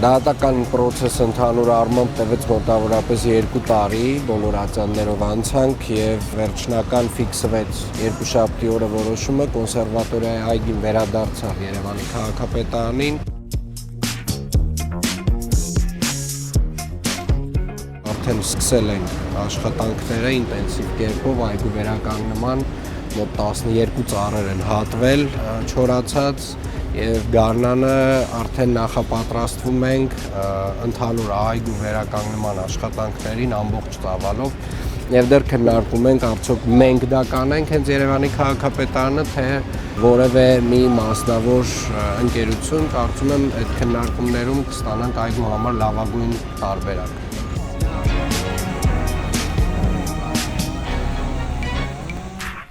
Դատական պրոցեսը ընդհանուր առմամբ տևեց մոտավորապես 2 տարի, բոլոր ատյաններով անցանք եւ վերջնական ֆիքսվեց երկուշաբթի օրը որոշումը կոնսերվատորիայի այգին վերադարձավ Երևանի քաղաքապետարանին։ Արդեն սկսել ենք աշխատանքները ինտենսիվ կերպով այգու վերականգնման, մոտ 12 ծառեր են հատվել, չորացած եւ գարնանը արդեն նախապատրաստվում ենք ընդհանուր այգու վերականգնման աշխատանքներին ամբողջ ծավալով եւ դեռ քննարկում ենք արդյոք մենք դա կանենք հենց Երևանի քաղաքապետարանը թե որևէ մի մասնավոր ընկերություն, կարծում եմ այդ քննարկումներում կստանանք այգու համար լավագույն տարբերակ։